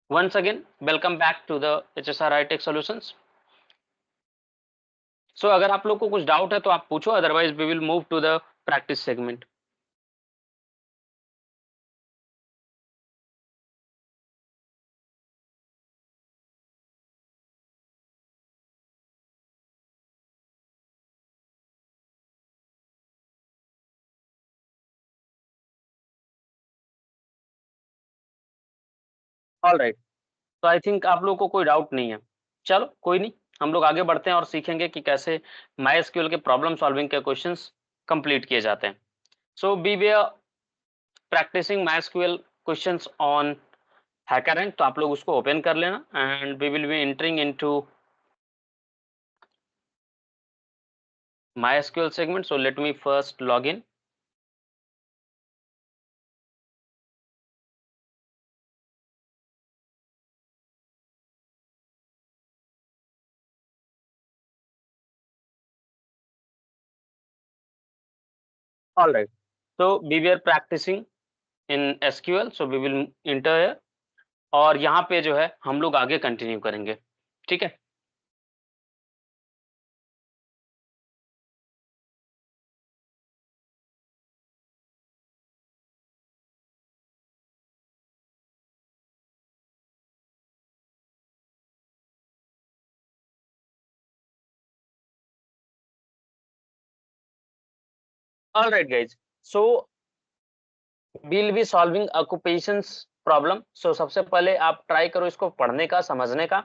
Once again, welcome back to the HSR Tech Solutions. So अगर आप लोग को कुछ डाउट है तो आप पूछो, otherwise we will move to the practice segment. All right. तो आई थिंक आप लोगों को कोई डाउट नहीं है. चलो कोई नहीं, हम लोग आगे बढ़ते हैं और सीखेंगे कि कैसे माइस्क्यूएल के प्रॉब्लम सॉल्विंग के क्वेश्चंस कंप्लीट किए जाते हैं. So we were practising MySQL questions on HackerRank, तो आप लोग उसको ओपन कर लेना and we will be entering into MySQL segment. So let me first log in. All right. So we were practicing in SQL. So we will enter here. और यहाँ पे जो है हम लोग आगे कंटिन्यू करेंगे. ठीक है. All right, guys. So we'll be solving occupations problem. So सबसे पहले आप ट्राई करो इसको पढ़ने का, समझने का,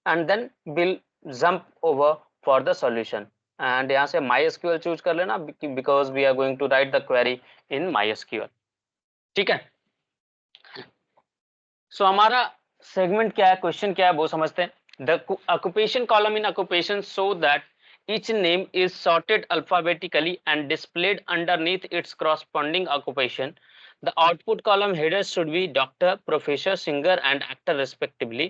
and then we'll jump over for the solution. And यहाँ से MySQL चूज कर लेना because we are going to write the query in MySQL. ठीक है. सो हमारा सेगमेंट क्या है, क्वेश्चन क्या है वो समझते हैं. The occupation column in occupation so that each name is sorted alphabetically and displayed underneath its corresponding occupation. The output column headers should be doctor, professor, singer and actor respectively.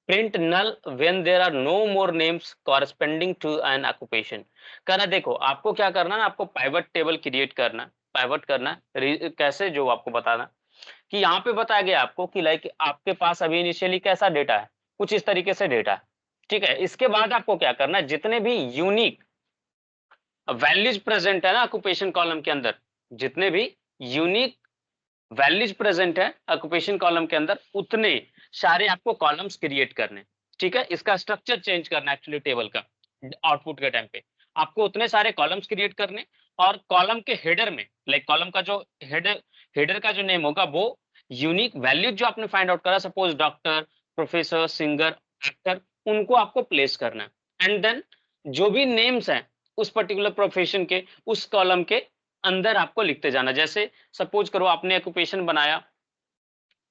Print null when there are no more names corresponding to an occupation. कहना देखो आपको क्या करना है, आपको pivot table create करना, pivot करना कैसे जो आपको बताना कि यहाँ पे बताया गया आपको कि लाइक आपके पास अभी इनिशियली कैसा डेटा है, कुछ इस तरीके से डेटा है. ठीक है. इसके बाद आपको क्या करना है, जितने भी यूनिक वैल्यूज प्रेजेंट है ना ऑक्यूपेशन कॉलम के अंदर, जितने भी यूनिक वैल्यूज प्रेजेंट है ऑक्यूपेशन कॉलम के अंदर, उतने सारे आपको कॉलम्स क्रिएट करने. ठीक है. इसका स्ट्रक्चर चेंज करना एक्चुअली टेबल का आउटपुट के टाइम पे आपको उतने सारे कॉलम्स क्रिएट करने. और कॉलम के हेडर में लाइक कॉलम का जो हेडर हेडर का जो नेम होगा वो यूनिक वैल्यूज जो आपने फाइंड आउट करा, suppose doctor, professor, singer, actor, उनको आपको प्लेस करना है. एंड देन जो भी नेम्स हैं उस पर्टिकुलर प्रोफेशन के, उस कॉलम के अंदर आपको लिखते जाना. जैसे सपोज करो आपने ऑक्यूपेशन बनाया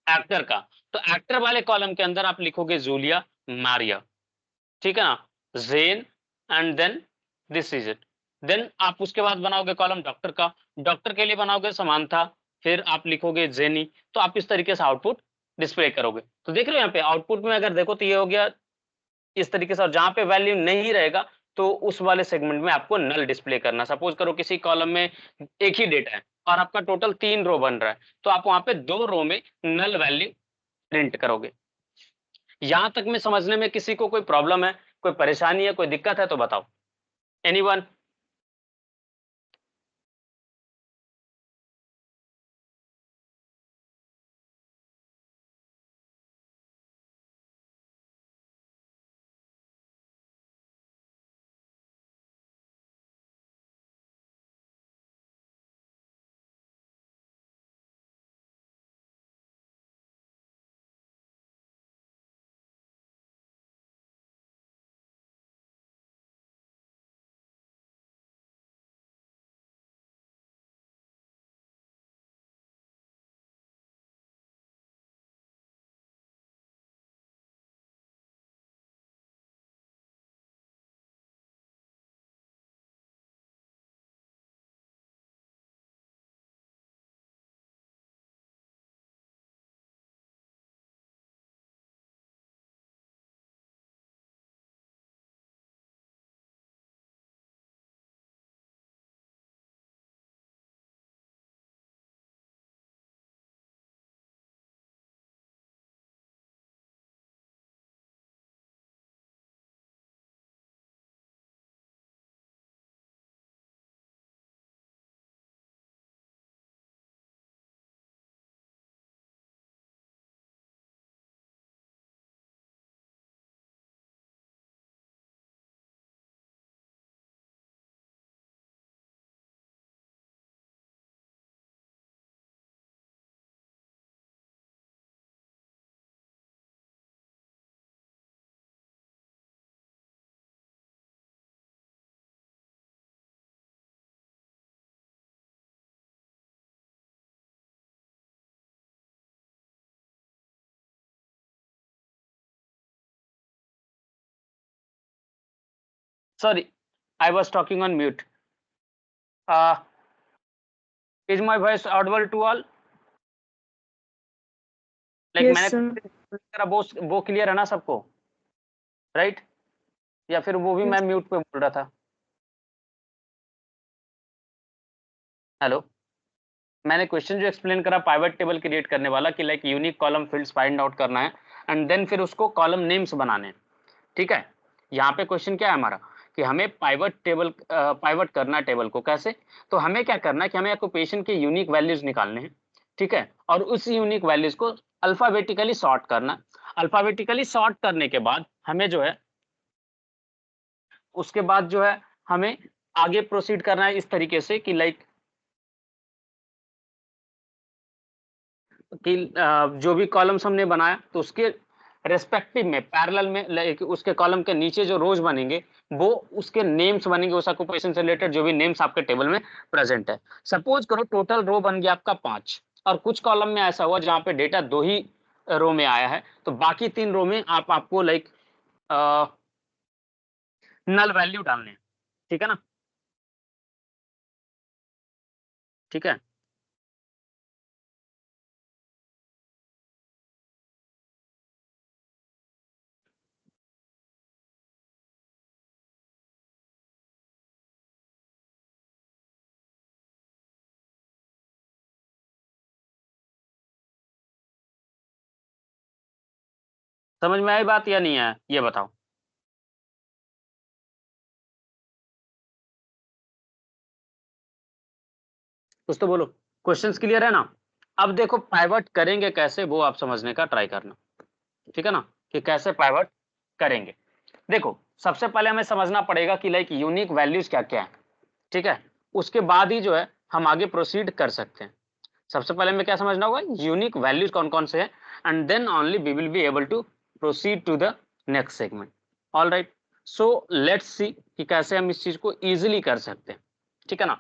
एक्टर का, तो एक्टर वाले कॉलम के अंदर आप लिखोगे जूलिया, मारिया. ठीक है ना. Jane and then this is it. Then आप उसके बाद बनाओगे कॉलम डॉक्टर का, डॉक्टर के लिए बनाओगे समांथा, फिर आप लिखोगे जेनी. तो आप इस तरीके से आउटपुट डिस्प्ले करोगे. तो देख रहे हो यहाँ पे आउटपुट में अगर देखो तो ये हो गया इस तरीके से. और जहां पे वैल्यू नहीं रहेगा तो उस वाले सेगमेंट में आपको नल डिस्प्ले करना. सपोज करो किसी कॉलम में एक ही डेटा है और आपका टोटल 3 रो बन रहा है, तो आप वहां पे 2 रो में नल वैल्यू प्रिंट करोगे. यहां तक में समझने में किसी को कोई प्रॉब्लम है, कोई परेशानी है, कोई दिक्कत है तो बताओ. Anyone? Sorry, I was talking on mute. Is my voice audible to all? Like Yes, मैंने sir. करा वो क्लियर है ना सबको, राइट? या फिर वो भी Yes. मैं म्यूट पे बोल रहा था? हेलो, मैंने क्वेश्चन जो एक्सप्लेन करा पाइवट टेबल क्रिएट करने वाला कि like unique column fields find out करना है एंड देन फिर उसको कॉलम नेम्स बनाने हैं, ठीक है? यहाँ पे क्वेश्चन क्या है हमारा कि हमें पाइवट करना है टेबल को, कैसे? तो हमें क्या करना है कि हमें ऑक्यूपेशन के यूनिक वैल्यूज निकालने हैं, ठीक है? और उस यूनिक वैल्यूज को अल्फाबेटिकली सॉर्ट करना है। अल्फाबेटिकली सॉर्ट करने के बाद हमें जो है उसके बाद जो है हमें आगे प्रोसीड करना है इस तरीके से कि लाइक कि जो भी कॉलम्स हमने बनाया तो उसके रेस्पेक्टिव में पैरेलल में लाइक उसके कॉलम के नीचे जो रोज बनेंगे वो उसके नेम्स बनेंगे, उस ऑक्यूपेशन से रिलेटेड जो भी नेम्स आपके टेबल में प्रेजेंट है। सपोज करो टोटल रो बन गया आपका 5 और कुछ कॉलम में ऐसा हुआ जहां पे डेटा 2 ही रो में आया है, तो बाकी 3 रो में आपको लाइक नल वैल्यू डालने हैं, ठीक है ना? ठीक है, समझ में आई बात या नहीं आया ये बताओ? कुछ तो बोलो, क्वेश्चंस क्लियर है ना? अब देखो पाइवट करेंगे कैसे वो आप समझने का ट्राई करना, ठीक है ना? कि कैसे पाइवट करेंगे। देखो सबसे पहले हमें समझना पड़ेगा कि लाइक यूनिक वैल्यूज क्या क्या है, ठीक है? उसके बाद ही जो है हम आगे प्रोसीड कर सकते हैं। सबसे पहले हमें क्या समझना होगा, यूनिक वैल्यूज कौन कौन से हैं and then only we will be able to proceed to the next segment. All right, so let's see कि कैसे हम इस चीज को इजिली कर सकते हैं, ठीक है ना?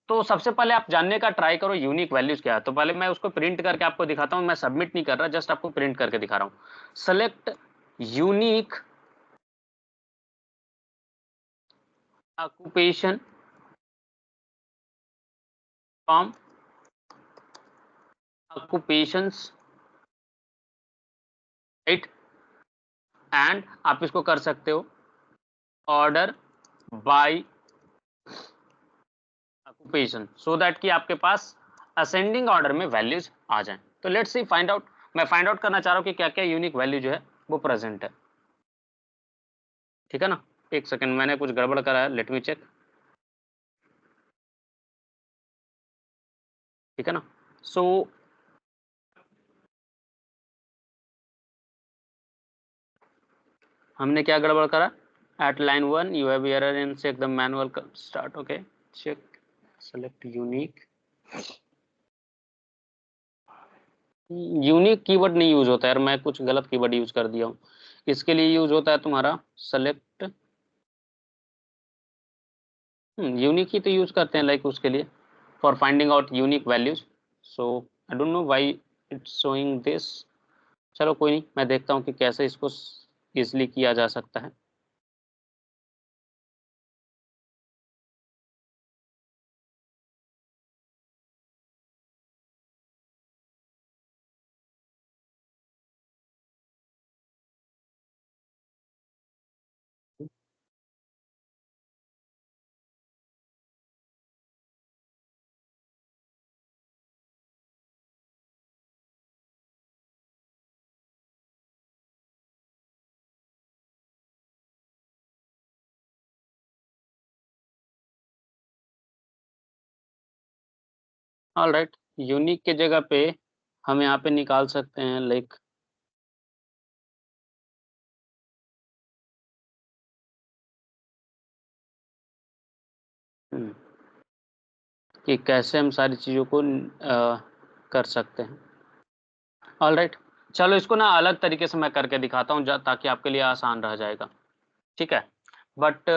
तो सबसे पहले आप जानने का ट्राई करो यूनिक वैल्यूज क्या है। तो पहले मैं उसको प्रिंट करके आपको दिखाता हूं, मैं सबमिट नहीं कर रहा, जस्ट आपको प्रिंट करके दिखा रहा हूं। Select unique occupation from occupations, right? And आप इसको कर सकते हो order by occupation so that कि आपके पास असेंडिंग ऑर्डर में वैल्यूज आ जाएं। तो लेट्स सी फाइंड आउट, मैं फाइंड आउट करना चाह रहा हूं कि क्या क्या यूनिक वैल्यू जो है वो प्रेजेंट है, ठीक है ना? एक सेकंड, मैंने कुछ गड़बड़ करा है, लेट मी चेक, ठीक है ना? सो हमने क्या गड़बड़ करा? At line 1 you have error in check the manual start, okay check select unique. Unique keyword नहीं यूज होता है यार, मैं कुछ गलत कीवर्ड यूज कर दिया हूँ। इसके लिए यूज होता है तुम्हारा सेलेक्ट, यूनिक ही तो यूज करते हैं लाइक उसके लिए for finding out unique values. So I don't know why it's showing this. चलो कोई नहीं, मैं देखता हूँ कि कैसे इसको इजिली किया जा सकता है। ऑल राइट, यूनिक के जगह पे हम यहाँ पे निकाल सकते हैं लाइक कि कैसे हम सारी चीज़ों को कर सकते हैं। ऑल राइट, चलो इसको ना अलग तरीके से मैं करके दिखाता हूँ ताकि आपके लिए आसान रह जाएगा, ठीक है? बट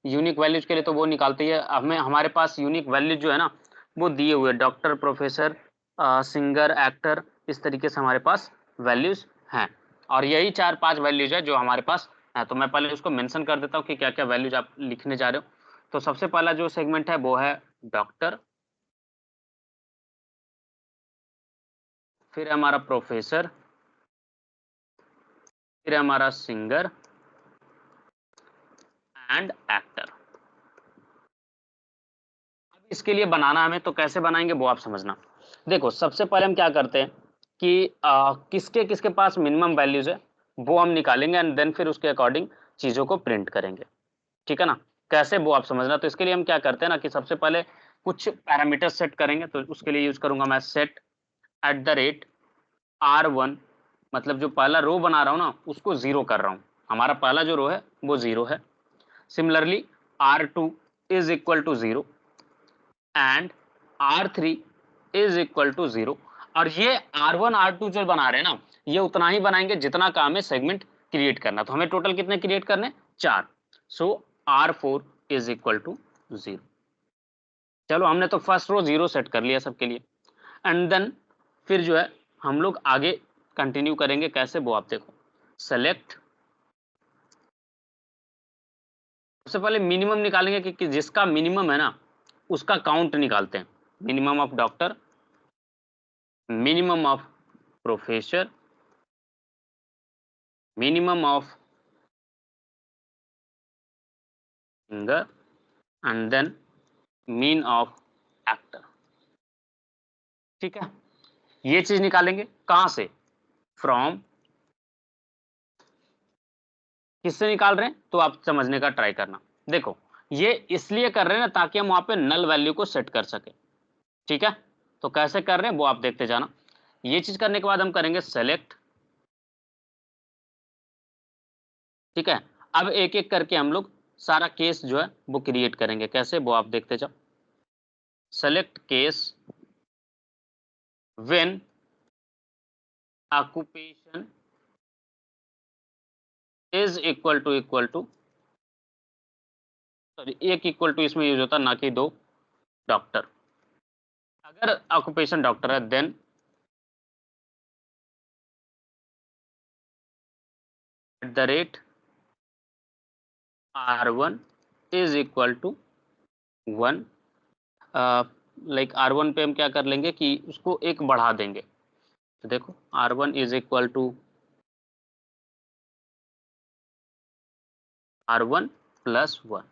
यूनिक वैल्यूज के लिए तो वो निकालते ही है, हमें हमारे पास यूनिक वैल्यूज जो है ना वो दिए हुए डॉक्टर, प्रोफेसर, सिंगर, एक्टर, इस तरीके से हमारे पास वैल्यूज हैं और यही 4-5 वैल्यूज है जो हमारे पास तो मैं पहले उसको मेंशन कर देता हूँ कि क्या क्या वैल्यूज आप लिखने जा रहे हो। तो सबसे पहला जो सेगमेंट है वो है डॉक्टर, फिर हमारा प्रोफेसर, फिर हमारा सिंगर एंड एक्टर। अब इसके लिए बनाना हमें, तो कैसे बनाएंगे वो आप समझना। देखो सबसे पहले हम क्या करते हैं कि किसके किसके पास मिनिमम वैल्यूज है वो हम निकालेंगे एंड देन फिर उसके अकॉर्डिंग चीजों को प्रिंट करेंगे, ठीक है ना। कैसे वो आप समझना। तो इसके लिए हम क्या करते हैं ना कि सबसे पहले कुछ पैरामीटर सेट करेंगे। तो उसके लिए यूज करूंगा मैं set eight the rate R1, मतलब जो पहला रो बना रहा हूँ ना उसको जीरो कर रहा हूँ। हमारा पहला जो रो है वो जीरो है। Similarly R2 is equal to zero and R3 is equal to zero. और ये R1 R2 जो बना रहे हैं ना ये उतना ही बनाएंगे जितना काम है सेगमेंट क्रिएट करना। तो हमें टोटल कितने क्रिएट करने, 4। So R4 is equal to zero. चलो हमने तो फर्स्ट रो जीरो सेट कर लिया सबके लिए एंड देन फिर जो है हम लोग आगे कंटिन्यू करेंगे। कैसे वो आप देखो। सेलेक्ट, सबसे पहले मिनिमम निकालेंगे कि जिसका मिनिमम है ना उसका काउंट निकालते हैं। Minimum of doctor, minimum of professor, minimum of singer and then mean of actor, ठीक है। ये चीज निकालेंगे कहां से, फ्रॉम, किससे निकाल रहे हैं तो आप समझने का ट्राई करना। देखो ये इसलिए कर रहे हैं ना ताकि हम वहां पे नल वैल्यू को सेट कर सके, ठीक है। तो कैसे कर रहे हैं वो आप देखते जाना। ये चीज करने के बाद हम करेंगे सेलेक्ट, ठीक है। अब एक एक करके हम लोग सारा केस जो है वो क्रिएट करेंगे। कैसे वो आप देखते जाओ। Select case when occupation is equal to sorry एक इक्वल टू इसमें यूज होता ना कि दो, डॉक्टर। अगर ऑक्यूपेशन डॉक्टर है then at the rate R1 is equal to 1। Like R1 पे हम क्या कर लेंगे कि उसको एक बढ़ा देंगे। तो देखो R1 is equal to R1 plus 1।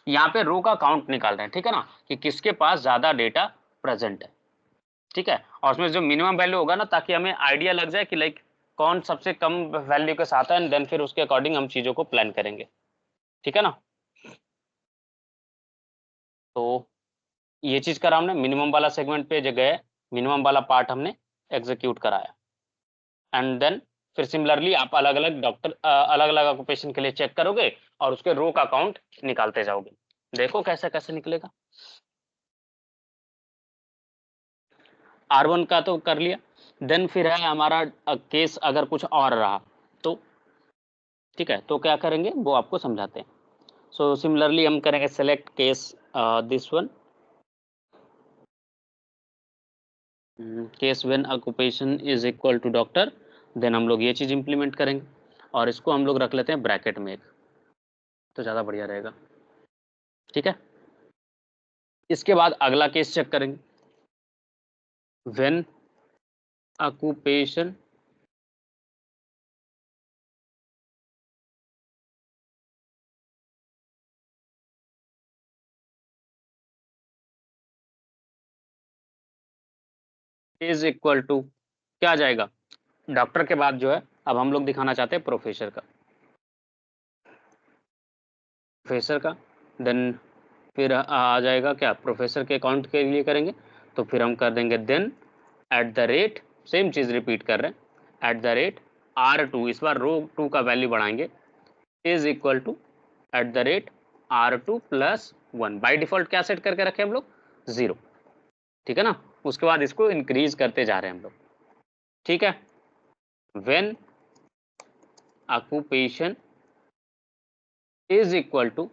यहाँ पे रो का काउंट निकाल रहे हैं, ठीक है ना, कि किसके पास ज्यादा डेटा प्रेजेंट है, ठीक है। और उसमें जो मिनिमम वैल्यू होगा ना ताकि हमें आइडिया लग जाए कि लाइक कौन सबसे कम वैल्यू के साथ है एंड देन फिर उसके अकॉर्डिंग हम चीजों को प्लान करेंगे, ठीक है ना। तो ये चीज करा हमने, मिनिमम वाला सेगमेंट पे जो गए मिनिमम वाला पार्ट हमने एग्जीक्यूट कराया एंड देन फिर सिमिलरली आप अलग अलग डॉक्टर अलग अलग ऑक्यूपेशन के लिए चेक करोगे और उसके रो का काउंट निकालते जाओगे। देखो कैसे कैसे निकलेगा। R1 का तो कर लिया। देन फिर है हमारा केस अगर कुछ और रहा तो, ठीक है। तो क्या करेंगे वो आपको समझाते हैं। सो सिमिलरली हम करेंगे select case this one, case when occupation is equal to doctor. Then हम लोग ये चीज इंप्लीमेंट करेंगे और इसको हम लोग रख लेते हैं ब्रैकेट में एक, तो ज़्यादा बढ़िया रहेगा, ठीक है। इसके बाद अगला केस चेक करेंगे। When occupation is equal to क्या आ जाएगा, डॉक्टर के बाद जो है अब हम लोग दिखाना चाहते हैं प्रोफेसर का, प्रोफेसर का। देन फिर आ जाएगा क्या, प्रोफेसर के अकाउंट के लिए करेंगे। तो फिर हम कर देंगे then at the rate, same चीज रिपीट कर रहे हैं, एट द रेट R2, इस बार रो 2 का वैल्यू बढ़ाएंगे, is equal to at the rate R2 plus 1। By default क्या सेट करके रखे हम लोग, जीरो, ठीक है ना। उसके बाद इसको इंक्रीज करते जा रहे हैं हम लोग, ठीक है। When occupation is equal to,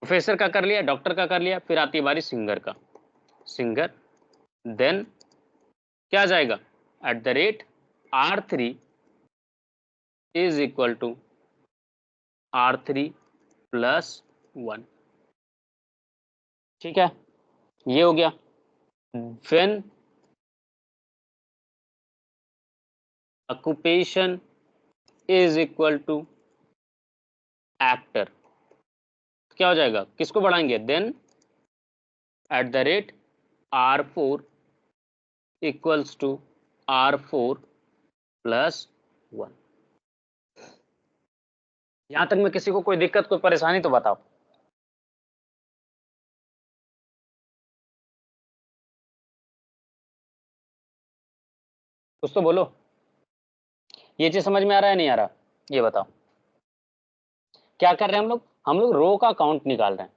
professor का कर लिया, डॉक्टर का कर लिया, फिर आती है बारी सिंगर का, सिंगर। देन क्या जाएगा, at the rate R3 is equal to R3 plus 1। ठीक है, ये हो गया। When occupation is equal to actor, क्या हो जाएगा, किसको बढ़ाएंगे, then at the rate R4 equals to R4 plus 1। यहां तक में किसी को कोई दिक्कत, कोई परेशानी तो बताओ। कुछ तो बोलो, ये चीज समझ में आ रहा है नहीं आ रहा, ये बताओ। क्या कर रहे हैं हम लोग रो का काउंट निकाल रहे हैं,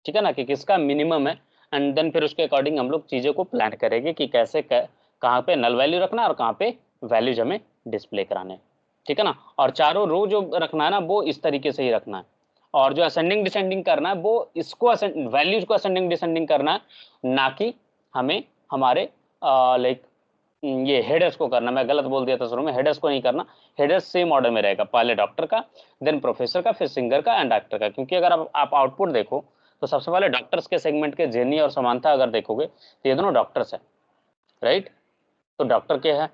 ठीक है ना, कि किसका मिनिमम है, एंड देन फिर उसके अकॉर्डिंग हम लोग चीजों को प्लान करेंगे कि कैसे कहाँ पे नल वैल्यू रखना है और कहाँ पे वैल्यूज हमें डिस्प्ले कराने हैं, ठीक है ना। और चारों रो जो रखना है ना वो इस तरीके से ही रखना है, और जो असेंडिंग डिसेंडिंग करना है वो इसको वैल्यूज को असेंडिंग डिसेंडिंग करना है, ना कि हमें हमारे लाइक ये हेडर्स को करना। मैं गलत बोल दिया था शुरू में, हेडर्स को नहीं करना। हेडर्स सेम ऑर्डर में रहेगा, पहले डॉक्टर का, देन प्रोफेसर का, फिर सिंगर का एंड एक्टर का। क्योंकि अगर आप आउटपुट देखो तो सबसे पहले डॉक्टर्स के सेगमेंट के जेनी और समानता अगर देखोगे तो ये दोनों डॉक्टर्स है, राइट। तो डॉक्टर के है,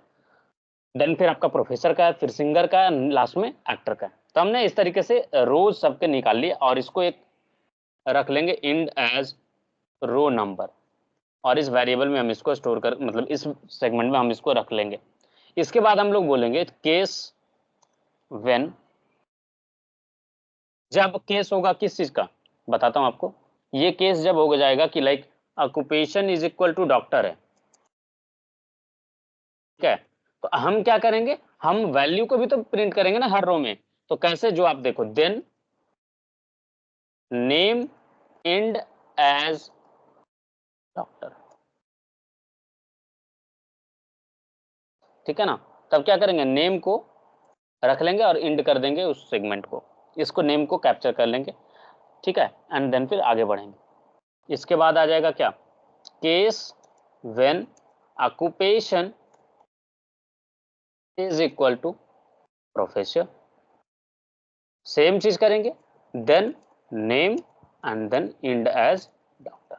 देन फिर आपका प्रोफेसर का है, फिर सिंगर का है, लास्ट में एक्टर का है। तो हमने इस तरीके से रोज सबके निकाल लिए और इसको एक रख लेंगे इंड एज रो नंबर, और इस वेरिएबल में हम इसको स्टोर कर, मतलब इस सेगमेंट में हम इसको रख लेंगे। इसके बाद हम लोग बोलेंगे केस व्हेन, जब केस होगा किस चीज का, बताता हूं आपको। ये केस जब हो जाएगा कि like occupation is equal to doctor है, ठीक है, तो हम क्या करेंगे, हम वैल्यू को भी तो प्रिंट करेंगे ना हर रो में। तो कैसे, जो आप देखो, then name end as doctor, ठीक है ना। तब क्या करेंगे, नेम को रख लेंगे और इंड कर देंगे उस सेगमेंट को, इसको नेम को कैप्चर कर लेंगे, ठीक है, एंड देन फिर आगे बढ़ेंगे। इसके बाद आ जाएगा क्या, case when occupation is equal to professor, same चीज करेंगे, then name end then end as doctor,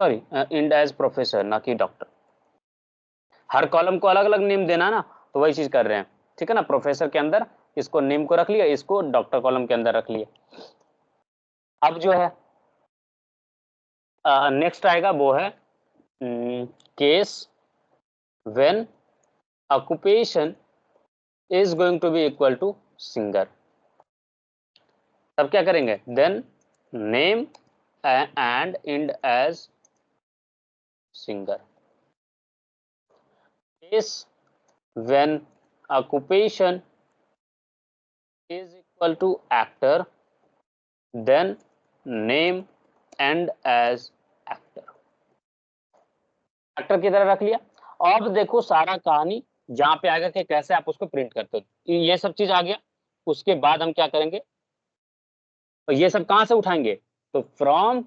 sorry end as professor, ना कि डॉक्टर। हर कॉलम को अलग अलग नेम देना ना, तो वही चीज कर रहे हैं, ठीक है ना। प्रोफेसर के अंदर इसको नेम को रख लिया, इसको डॉक्टर कॉलम के अंदर रख लिया। अब जो है नेक्स्ट आएगा वो है case when occupation is going to be equal to singer. तब क्या करेंगे, then name end end as singer. Case when occupation is equal to actor, then name end as actor, actor की तरह रख लिया। अब देखो सारा कहानी जहां पे आएगा कि कैसे आप उसको प्रिंट करते हो, ये सब चीज आ गया। उसके बाद हम क्या करेंगे, तो ये सब कहां से उठाएंगे, तो फ्रॉम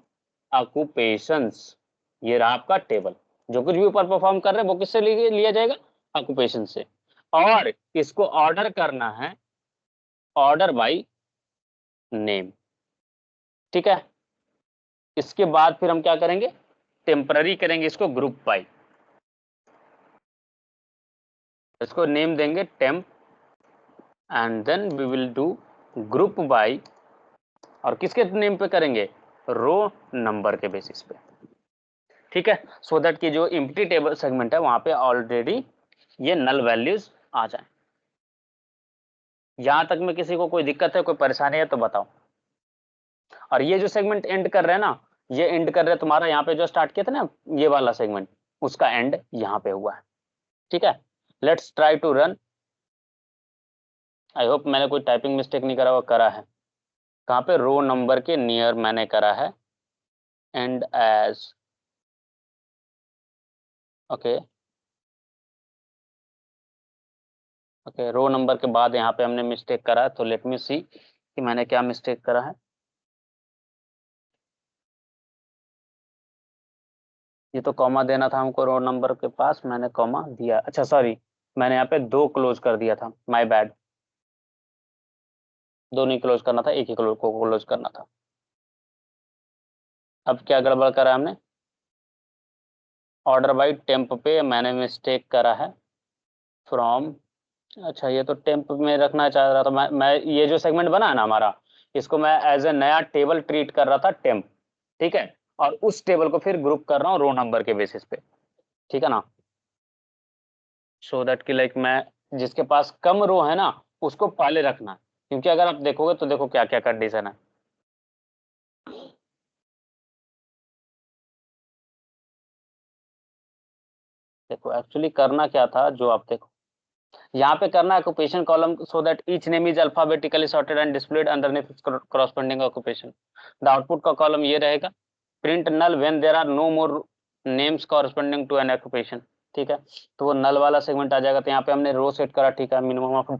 ऑक्यूपेशंस, ये रहा आपका टेबल। जो कुछ भी ऊपर परफॉर्म कर रहे हैं वो किससे लिया जाएगा, ऑक्यूपेशन से। और इसको ऑर्डर करना है, ऑर्डर बाय नेम, ठीक है। इसके बाद फिर हम क्या करेंगे, टेम्पररी करेंगे इसको ग्रुप बाय, इसको नेम देंगे temp, and then we will do group by, और किसके नेम पे करेंगे, रो नंबर के बेसिस पे, ठीक है। सो दैट कि जो एम्प्टी टेबल सेगमेंट है वहां पे ऑलरेडी ये नल वैल्यूज आ जाए। यहां तक में किसी को कोई दिक्कत है, कोई परेशानी है तो बताओ। और ये जो सेगमेंट एंड कर रहे हैं ना, ये एंड कर रहे हैं तुम्हारा यहाँ पे जो स्टार्ट किया था ना ये वाला सेगमेंट, उसका एंड यहाँ पे हुआ है, ठीक है। Let's try to run. I hope मैंने कोई टाइपिंग मिस्टेक नहीं करा हुआ, करा है कहाँ पे, रो नंबर के नियर मैंने करा है end as, okay okay, row number के बाद यहाँ पे हमने मिस्टेक करा है, तो लेट मी सी कि मैंने क्या मिस्टेक करा है। ये तो कॉमा देना था हमको रो नंबर के पास, मैंने कॉमा दिया, अच्छा सॉरी, मैंने यहाँ पे 2 क्लोज कर दिया था, माय बैड। 2 नहीं क्लोज करना था, एक ही क्लोज करना था। अब क्या गड़बड़ करा हमने, ऑर्डर बाई टेम्प पे मैंने मिस्टेक करा है, फ्रॉम। अच्छा, ये तो टेम्प में रखना चाह रहा था मैं ये जो सेगमेंट बना है ना हमारा, इसको मैं एज ए नया टेबल ट्रीट कर रहा था, टेम्प। ठीक है, और उस टेबल को फिर ग्रुप कर रहा हूँ रो नंबर के बेसिस पे। ठीक है ना, सो दैट कि लाइक मैं जिसके पास कम रो है ना उसको पहले रखना, क्योंकि अगर आप देखोगे तो देखो क्या क्या कंडीशन है। देखो एक्चुअली करना क्या था, जो आप देखो यहाँ पे करना है occupation column, so that each name is alphabetically sorted and displayed underneath corresponding occupation. The output का कॉलम ये रहेगा, print null when there are no more names corresponding to an occupation. ठीक है, तो वो नल वाला सेगमेंट आ जाएगा। तो यहाँ पे हमने रो सेट करा, ठीक है, मिनिमम ऑफ,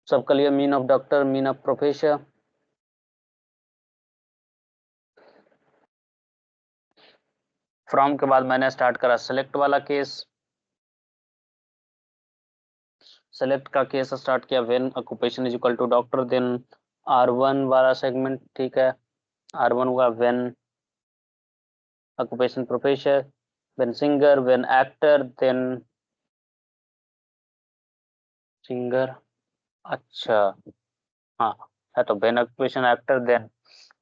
सबका लिए mean of doctor, mean of professor. From के बाद मैंने स्टार्ट करा सेलेक्ट वाला केस, सेलेक्ट का केस स्टार्ट किया when occupation is equal to doctor, then R1 वाला सेगमेंट। ठीक है, R1 हुआ when occupation professor, when singer, when actor, then singer. अच्छा, हाँ है तो when occupation actor, then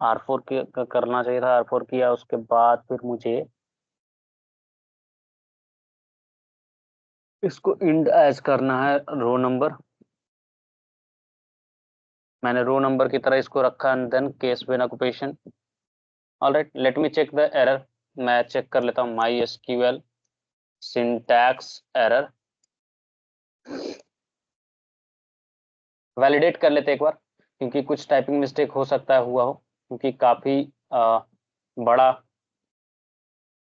R4 करना चाहिए था, R4 किया, उसके बाद फिर मुझे इसको इंड एज करना है रो नंबर। मैंने रो नंबर की तरह इसको रखा, and then case when occupation. Alright, let me check the error. मैं चेक कर लेता हूँ, my SQL syntax error, validate कर लेते एक बार, क्योंकि कुछ टाइपिंग मिस्टेक हो सकता है हुआ हो, क्योंकि काफी बड़ा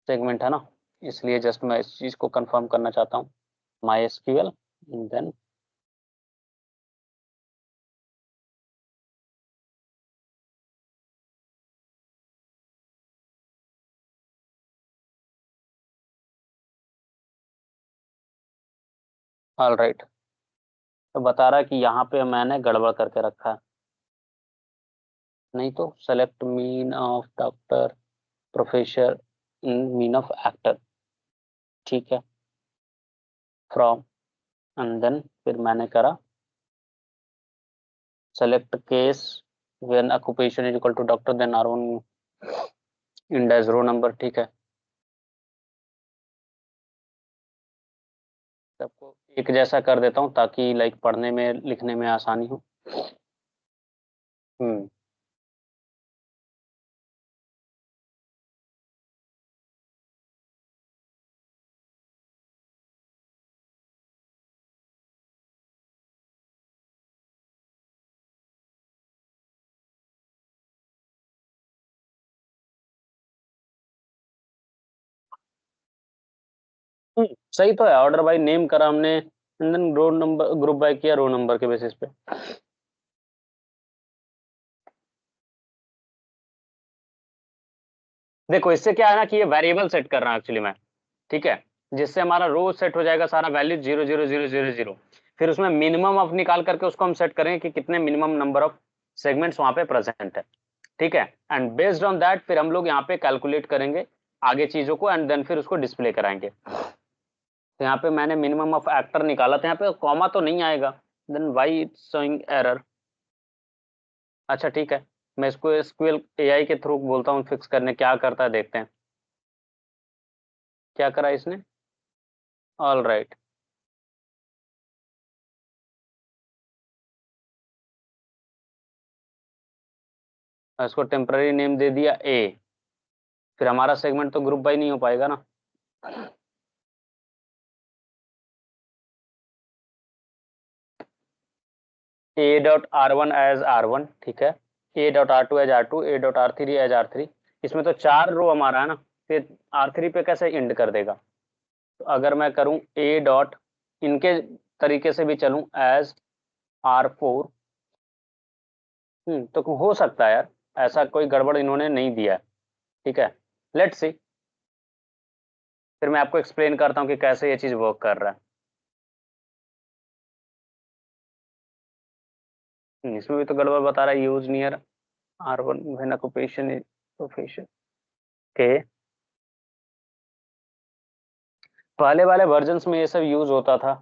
सेगमेंट है ना, इसलिए जस्ट मैं इस चीज को कंफर्म करना चाहता हूँ। माई एसक्यूएल देन ऑलराइट, तो बता रहा है कि यहाँ पे मैंने गड़बड़ करके रखा है। नहीं तो select mean of doctor, professor, mean of actor. ठीक है, फ्रॉम, एंड देन फिर मैंने करा select case when occupation is equal to doctor, then R1 index row number. ठीक है, सबको एक जैसा कर देता हूँ ताकि लाइक पढ़ने में लिखने में आसानी हो। हम्म, सही तो है, ऑर्डर बाय नेम करा हमने, and then row number, group by किया रो नंबर के बेसिस पे। देखो इससे क्या है ना कि ये वेरिएबल सेट कर रहा है एक्चुअली मैं। ठीक है, जिससे हमारा रो सेट हो जाएगा सारा वैल्यू 0 0 0 0 0, फिर उसमें मिनिमम ऑफ निकाल करके उसको हम सेट करेंगे कि कितने मिनिमम नंबर ऑफ सेगमेंट्स वहां पे प्रेजेंट है। ठीक है, एंड बेस्ड ऑन दैट फिर हम लोग यहाँ पे कैलकुलेट करेंगे आगे चीजों को, एंड देन फिर उसको डिस्प्ले कराएंगे। तो यहाँ पे मैंने मिनिमम ऑफ एक्टर निकाला था, यहाँ पे कॉमा तो नहीं आएगा, then why it's showing error. अच्छा ठीक है, मैं इसको एसक्यूएल एआई के थ्रू बोलता हूँ फिक्स करने, क्या करता है देखते हैं। क्या करा इसने, ऑल राइट, इसको टेम्पररी नेम दे दिया ए, फिर हमारा सेगमेंट तो ग्रुप बाई नहीं हो पाएगा ना। ए डॉट R1 एज R1, ठीक है, a dot R2 as R2, a dot R3 as R3। इसमें तो 4 रो हमारा है ना, फिर R3 पे कैसे इंड कर देगा। तो अगर मैं करूं ए डॉट, इनके तरीके से भी चलूं एज R4, तो हो सकता है यार, ऐसा कोई गड़बड़ इन्होंने नहीं दिया है। ठीक है, लेट्स सी। फिर मैं आपको एक्सप्लेन करता हूँ कि कैसे ये चीज वर्क कर रहा है। इसमें भी तो गड़बड़ बता रहा है, use near R1 when occupation is profession के। पहले वाले वर्जन्स में ये सब यूज होता था,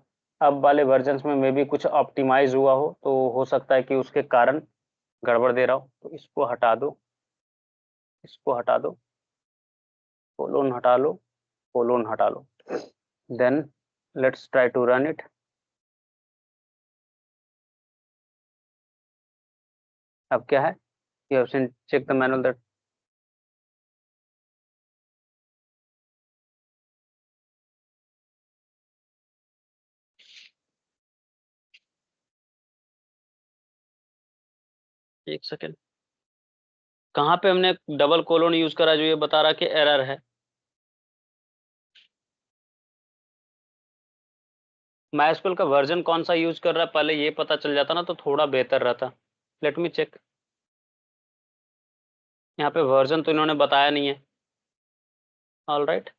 अब वाले वर्जन्स में मे भी कुछ ऑप्टिमाइज हुआ हो, तो हो सकता है कि उसके कारण गड़बड़ दे रहा हो। तो इसको हटा दो, इसको हटा दो, कोलोन हटा लो, कोलोन हटा लो, then let's try to run it. अब क्या है, you have seen check the manual that. एक सेकेंड, कहाँ पे हमने डबल कोलोन यूज करा जो ये बता रहा कि एरर है? माइस्क्वेल का वर्जन कौन सा यूज कर रहा है, पहले ये पता चल जाता ना तो थोड़ा बेहतर रहता। Let me check. यहाँ पे वर्जन तो इन्होंने बताया नहीं है। ऑल राइट,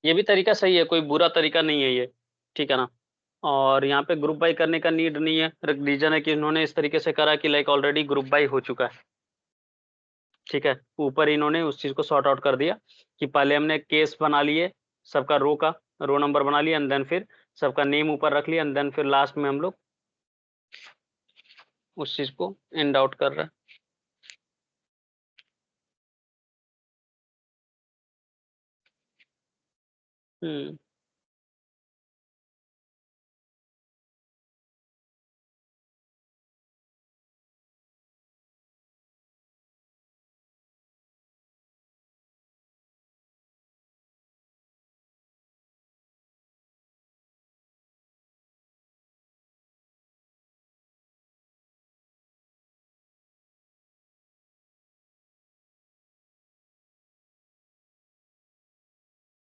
ये भी तरीका सही है, कोई बुरा तरीका नहीं है ये, ठीक है ना। और यहाँ पे ग्रुप बाई करने का नीड नहीं है, रीजन है कि इन्होंने इस तरीके से करा कि लाइक ऑलरेडी ग्रुप बाई हो चुका है, ठीक है। ऊपर इन्होंने उस चीज को सॉर्ट आउट कर दिया कि पहले हमने केस बना लिए, सबका रो का रो नंबर बना लिया, एंड देन फिर सबका नेम ऊपर रख लिया, एंड देन फिर लास्ट में हम लोग उस चीज को एंड आउट कर रहे हैं। हम्म,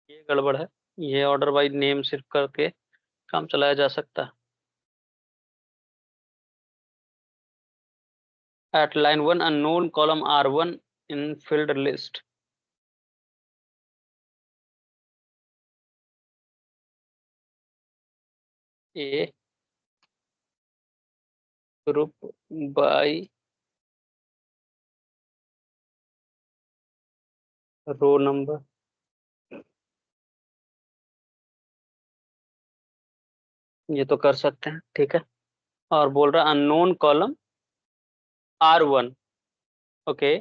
ये गड़बड़ है, ये ऑर्डर बाई नेम सिर्फ करके काम चलाया जा सकता है। At line 1, unknown column R1 in filled list. A group by row number. ये तो कर सकते हैं, ठीक है। और बोल रहा अननोन कॉलम R1, ओके।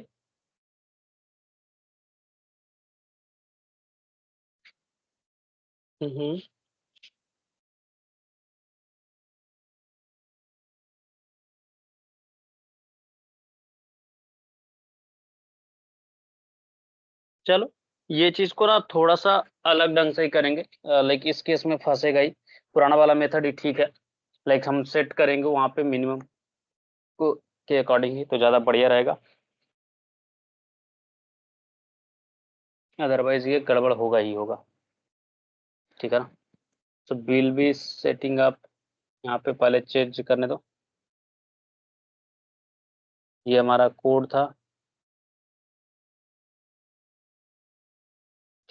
हम्म, चलो ये चीज को ना थोड़ा सा अलग ढंग से ही करेंगे। लाइक इस केस में फंसेगा ही, पुराना वाला मेथड ही ठीक है। लाइक हम सेट करेंगे वहां पे मिनिमम को के अकॉर्डिंग ही, तो ज्यादा बढ़िया रहेगा। अदरवाइज ये गड़बड़ होगा ही होगा, ठीक है ना। तो विल बी सेटिंग अप, यहाँ पे पहले चेंज करने दो। ये हमारा कोड था,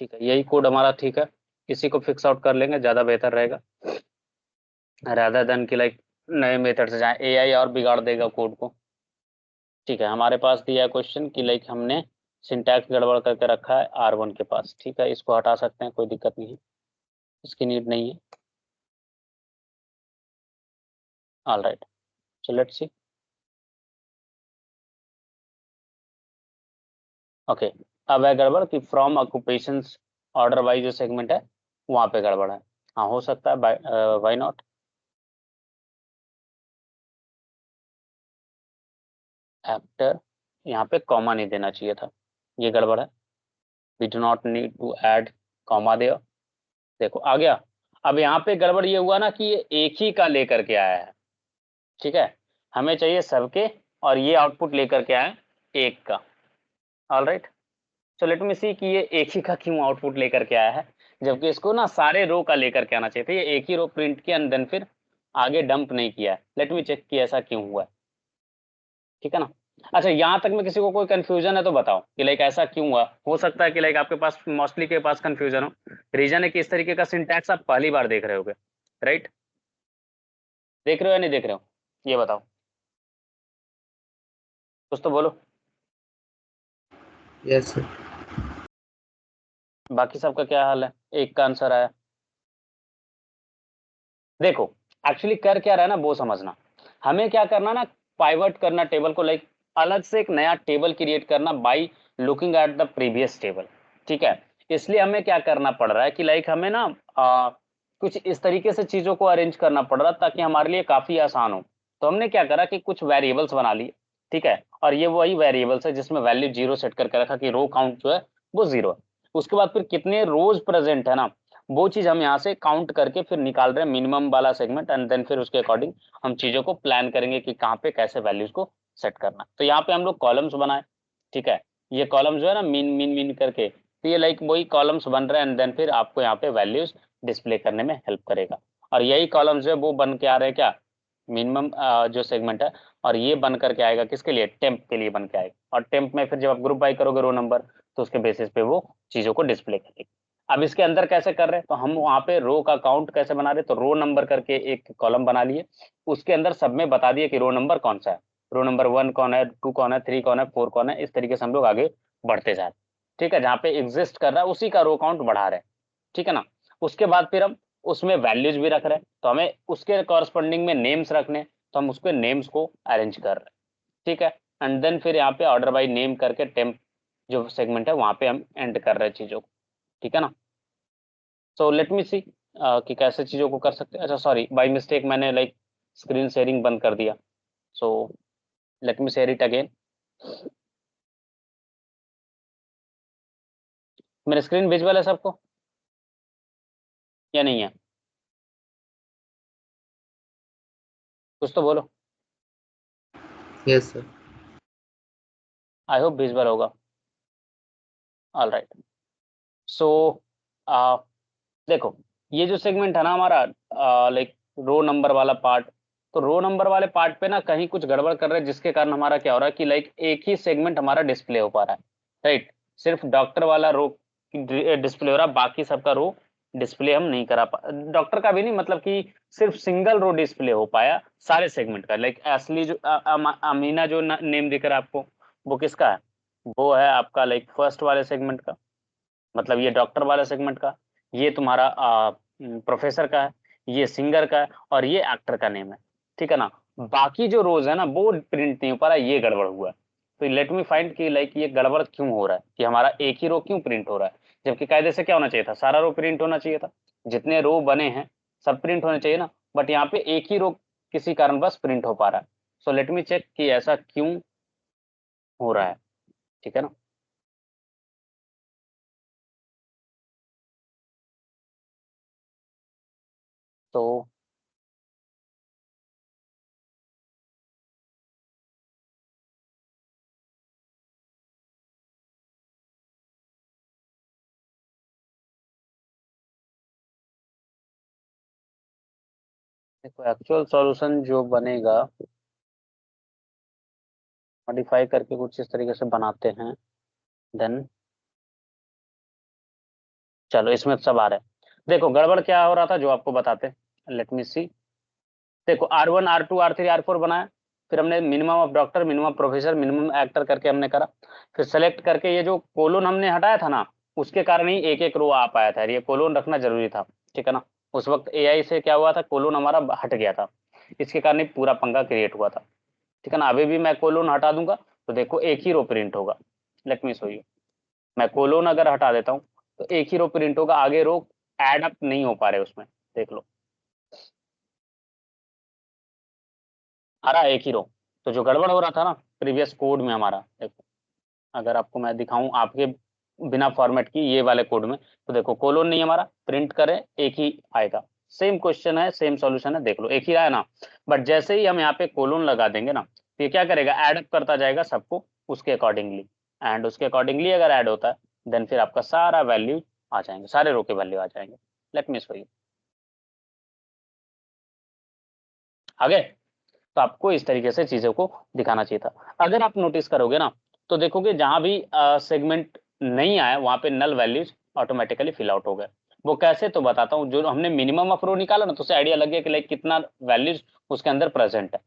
ठीक है, यही कोड हमारा ठीक है। इसी को फिक्स आउट कर लेंगे, ज्यादा बेहतर रहेगा, रादर देन कि लाइक नए मेथड से जाए, एआई और बिगाड़ देगा कोड को। ठीक है, हमारे पास दिया है क्वेश्चन कि लाइक हमने सिंटैक्स गड़बड़ करके रखा है R1 के पास, ठीक है, इसको हटा सकते हैं, कोई दिक्कत नहीं है, इसकी नीड नहीं है। All right, so let's C. Okay, अब है गड़बड़ कि फ्रॉम ऑक्यूपेशंस ऑर्डर वाइज जो सेगमेंट है वहां पे गड़बड़ है। हाँ हो सकता है, वाई नॉट। आफ्टर, यहाँ पे कॉमा नहीं देना चाहिए था, ये गड़बड़ है। We do not need to add comma there. देखो आ गया। अब यहाँ पे गड़बड़ ये हुआ ना कि ये एक ही का लेकर के आया है, ठीक है, हमें चाहिए सबके, और ये आउटपुट लेकर के आए एक का। All right, so let me see कि ये एक ही का क्यों आउटपुट लेकर के आया है। जबकि इसको ना सारे रो का लेकर के आना चाहिए था, ये एक ही रो प्रिंट किया एंड देन फिर आगे डंप नहीं किया है। लेट मी चेक कि ऐसा क्यों हुआ है, ठीक है ना। अच्छा, यहाँ तक में किसी को कोई कंफ्यूजन है तो बताओ कि लाइक ऐसा क्यों हुआ। हो सकता है कि लाइक आपके पास मोस्टली के पास कंफ्यूजन हो। रीजन है कि इस तरीके का सिंटैक्स आप पहली बार देख रहे होगे, राइट। देख रहे हो या नहीं देख रहे हो, ये बताओ, कुछ तो बोलो। Yes sir. बाकी सबका क्या हाल है, एक का आंसर आया। देखो एक्चुअली कर क्या रहा है ना वो समझना। हमें क्या करना ना, पाइवट करना टेबल को, लाइक अलग से एक नया टेबल क्रिएट करना by looking at the previous table, ठीक है। इसलिए हमें क्या करना पड़ रहा है कि लाइक हमें ना कुछ इस तरीके से चीजों को अरेंज करना पड़ रहा ताकि हमारे लिए काफी आसान हो। तो हमने क्या करा कि कुछ वेरिएबल्स बना लिए, ठीक है, और ये वही वेरिएबल्स है जिसमें वैल्यू 0 सेट करके रखा कि रो काउंट जो है वो 0 है। उसके बाद फिर कितने रोज प्रेजेंट है ना, वो चीज हम यहाँ से काउंट करके फिर निकाल रहे हैं मिनिमम वाला सेगमेंट एंड देन फिर उसके अकॉर्डिंग हम चीजों को प्लान करेंगे कि कहाँ पे कैसे वैल्यूज को सेट करना। तो यहाँ पे हम लोग कॉलम्स बनाए, ठीक है। ये कॉलम जो है ना मीन मीन मीन करके, तो ये लाइक वही कॉलम्स बन रहे हैं एंड देन फिर आपको यहाँ पे वैल्यूज डिस्प्ले करने में हेल्प करेगा। और यही कॉलम्स जो है वो बन के आ रहे हैं क्या, मिनिमम जो सेगमेंट है। और ये बन करके आएगा किसके लिए, टेम्प के लिए बन के आएगा। और टेम्प में फिर जब आप ग्रुप बाई करोगे रो नंबर, तो उसके बेसिस पे वो चीजों को डिस्प्ले करेगा। अब इसके अंदर कैसे कर रहे हैं, तो हम वहां पे रो का काउंट कैसे बना रहे, तो रो नंबर करके एक कॉलम बना लिए, उसके अंदर सब में बता दिए कि रो नंबर कौन सा है, रो नंबर 1 कौन है, 2 कौन है, 3 कौन है, 4 कौन है। इस तरीके से हम लोग आगे बढ़ते जा रहे हैं, ठीक है। जहाँ पे एग्जिस्ट कर रहा है उसी का रो काउंट बढ़ा रहे हैं, ठीक है ना। उसके बाद फिर हम उसमें वैल्यूज भी रख रहे हैं, तो हमें उसके कॉरस्पॉन्डिंग में नेम्स रखने हैं, तो हम उसके नेम्स को अरेंज कर रहे हैं, ठीक है। एंड देन फिर यहाँ पे ऑर्डर बाई नेम करके टेम्प जो सेगमेंट है वहां पे हम एंड कर रहे हैं चीजों को, ठीक है ना। सो लेट मी सी कि कैसे चीजों को कर सकते हैं। अच्छा सॉरी, बाय मिस्टेक मैंने लाइक स्क्रीन शेयरिंग बंद कर दिया। So let me share it again. मेरा स्क्रीन विजुअल है सबको या नहीं है, कुछ तो बोलो। Yes sir. I hope visual होगा। All right. सो देखो ये जो सेगमेंट है ना हमारा, लाइक रो नंबर वाला पार्ट, तो रो नंबर वाले पार्ट पे ना कहीं कुछ गड़बड़ कर रहे हैं, जिसके कारण हमारा क्या हो रहा है कि लाइक एक ही सेगमेंट हमारा डिस्प्ले हो पा रहा है, राइट। सिर्फ डॉक्टर वाला रो डिस्प्ले हो रहा है, बाकी सबका रो डिस्प्ले हम नहीं करा पा, डॉक्टर का भी नहीं, मतलब कि सिर्फ सिंगल रो डिस्प्ले हो पाया सारे सेगमेंट का। लाइक असली जो अमीना जो नेम दिख रहा है आपको, वो किसका है, वो है आपका लाइक फर्स्ट वाले सेगमेंट का, मतलब ये डॉक्टर वाला सेगमेंट का, ये तुम्हारा प्रोफेसर का है, ये सिंगर का है, और ये एक्टर का नेम है, ठीक है ना। बाकी जो रोज है ना वो प्रिंट नहीं हो पा रहा है, ये गड़बड़ हुआ है। तो लेट मी फाइंड कि लाइक ये गड़बड़ क्यों हो रहा है, कि हमारा एक ही रो क्यों प्रिंट हो रहा है, जबकि कायदे से क्या होना चाहिए था, सारा रो प्रिंट होना चाहिए था, जितने रो बने हैं सब प्रिंट होने चाहिए ना। बट यहाँ पे एक ही रो किसी कारण बस प्रिंट हो पा रहा है। सो लेट मी चेक कि ऐसा क्यों हो रहा है, ठीक है ना। तो देखो एक्चुअल सॉल्यूशन जो बनेगा, मॉडिफाई करके कुछ इस तरीके से बनाते हैं, देन चलो इसमें सब आ रहा है। देखो गड़बड़ क्या हो रहा था जो आपको बताते, लेट मी सी। देखो R1 R2 R3 R4 बनाया, फिर हमने minimum of doctor, minimum professor, minimum actor करके हमने करा, फिर सेलेक्ट करके ये जो कोलोन हमने हटाया था ना, उसके कारण ही एक एक रो आ पाया था, ये कोलोन रखना जरूरी था, ठीक है ना। उस वक्त AI से क्या हुआ था, कोलोन हमारा हट गया था, इसके कारण ही पूरा पंगा क्रिएट हुआ था, ठीक है ना। अभी भी मैं कोलोन हटा दूंगा तो देखो एक ही रो प्रिंट होगा, लेट मी शो यू। मैं कोलोन अगर हटा देता हूँ तो एक ही रो प्रिंट होगा, आगे रो एड अप नहीं हो पा रहे उसमें, देख लो आ रहा है एक ही रो। तो जो गड़बड़ हो रहा था ना प्रीवियस कोड में हमारा, देखो अगर आपको मैं दिखाऊं आपके बिना फॉर्मेट की ये वाले कोड में, तो देखो कोलोन नहीं हमारा, प्रिंट करें एक ही आएगा, सेम क्वेश्चन है सेम सॉल्यूशन है, देख लो एक ही आया ना। बट जैसे ही हम यहाँ पे कोलोन लगा देंगे ना, तो ये क्या करेगा, एड अप करता जाएगा सबको उसके अकॉर्डिंगली, एंड उसके अकॉर्डिंगली अगर ऐड होता है देन फिर आपका सारा वैल्यू आ जाएंगे, सारे रो के वैल्यू आ जाएंगे। Let me show you. आगे तो आपको इस तरीके से चीजों को दिखाना चाहिए था। अगर आप नोटिस करोगे ना तो देखोगे जहां भी सेगमेंट नहीं आया वहां पे null values automatically fill out हो गए। वो कैसे, तो बताता हूँ। जो हमने मिनिमम ऑफ रो निकाला ना तो उसे आइडिया लग गया कि लाइक कितना वैल्यूज उसके अंदर प्रेजेंट है,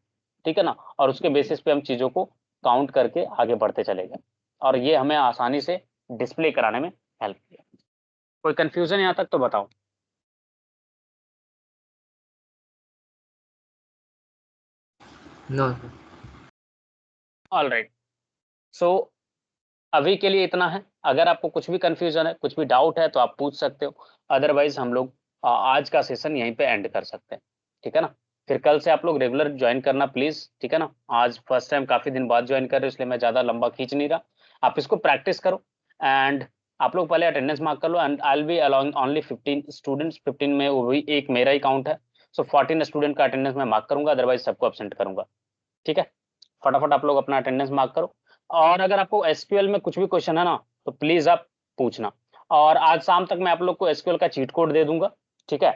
ठीक है ना, और उसके बेसिस पे हम चीजों को काउंट करके आगे बढ़ते चले गए, और ये हमें आसानी से डिस्प्ले कराने में हेल्प किया। कोई कंफ्यूजन यहाँ तक तो बताओ। No sir. All right, so अभी के लिए इतना है। अगर आपको कुछ भी कंफ्यूजन है, कुछ भी डाउट है तो आप पूछ सकते हो, अदरवाइज हम लोग आज का सेशन यहीं पे एंड कर सकते हैं, ठीक है ना। फिर कल से आप लोग रेगुलर ज्वाइन करना प्लीज, ठीक है ना। आज फर्स्ट टाइम काफी दिन बाद ज्वाइन कर रहे हो इसलिए मैं ज्यादा लंबा खींच नहीं रहा। आप इसको प्रैक्टिस करो एंड आप लोग पहले अटेंडेंस मार्क कर लो। And I will be allowing only 15 students, 15 में वो भी एक मेरा ही काउंट है। सो 14 स्टूडेंट का अटेंडेंस मैं मार्क करूंगा, अदरवाइज सबको एब्सेंट करूंगा, ठीक है। फटाफट आप लोग अपना अटेंडेंस मार्क करो। और अगर आपको एसक्यूएल में कुछ भी क्वेश्चन है ना तो प्लीज आप पूछना। और आज शाम तक मैं आप लोग को एसक्यूएल का चीट कोड दे दूंगा, ठीक है।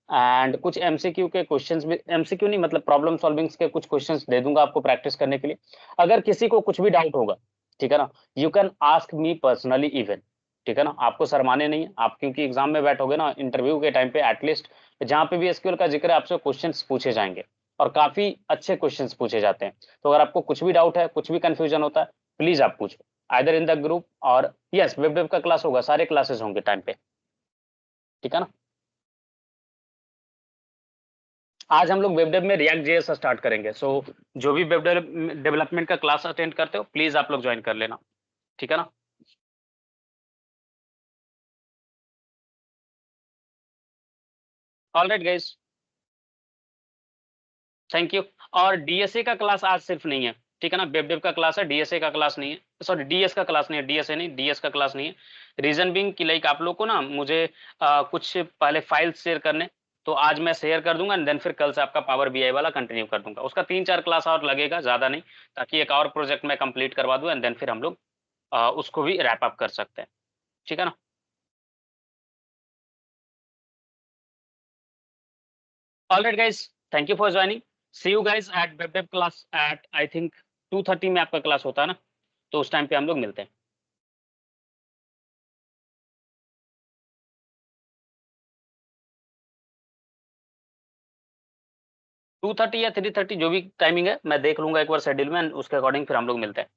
एंड कुछ एमसीक्यू के क्वेश्चंस भी, एमसीक्यू नहीं मतलब प्रॉब्लम सॉल्विंग्स के कुछ क्वेश्चंस दे दूंगा आपको प्रैक्टिस करने के लिए। अगर किसी को कुछ भी डाउट होगा, ठीक है ना, you can ask me personally even, ठीक है ना। आपको शर्माने नहीं है, आप क्योंकि एग्जाम में बैठोगे ना इंटरव्यू के टाइम पे एटलीस्ट जहां पे भी एसक्यूएल का जिक्र है आपसे क्वेश्चंस पूछे जाएंगे, और काफी अच्छे क्वेश्चंस पूछे जाते हैं। तो अगर आपको कुछ भी डाउट है, कुछ भी कंफ्यूजन होता है, प्लीज आप पूछो आइदर इन द ग्रुप और यस वेब डेव का क्लास होगा, सारे क्लासेस होंगे टाइम पे, ठीक है ना। आज हम लोग वेब डेव में रिएक्ट जेएस स्टार्ट करेंगे। सो जो भी वेब डेवलपमेंट का क्लास अटेंड करते हो प्लीज आप लोग ज्वाइन कर लेना, ठीक है ना। All right guys, thank you. और डीएसए का क्लास आज सिर्फ नहीं है, ठीक है ना। वेब डेव का क्लास है, डीएसए का क्लास नहीं है, सॉरी डीएस का क्लास नहीं है, डीएसए नहीं, डीएस का क्लास नहीं है। रीजन बिंग कि लाइक आप लोग को ना मुझे कुछ पहले फाइल्स शेयर करने, तो आज मैं शेयर कर दूंगा एंड देन फिर कल से आपका पावर बीआई वाला कंटिन्यू कर दूंगा। उसका 3-4 क्लास और लगेगा, ज्यादा नहीं, ताकि एक और प्रोजेक्ट मैं कंप्लीट करवा दूं एंड देन फिर हम लोग उसको भी रैप अप कर सकते हैं, ठीक है ना। All right guys, thank you for joining. See you guys at web dev class at I think 2:30 में आपका क्लास होता है ना, तो उस टाइम पे हम लोग मिलते हैं। 2:30 या 3:30 जो भी टाइमिंग है मैं देख लूंगा एक बार शेड्यूल में, and उसके अकॉर्डिंग फिर हम लोग मिलते हैं।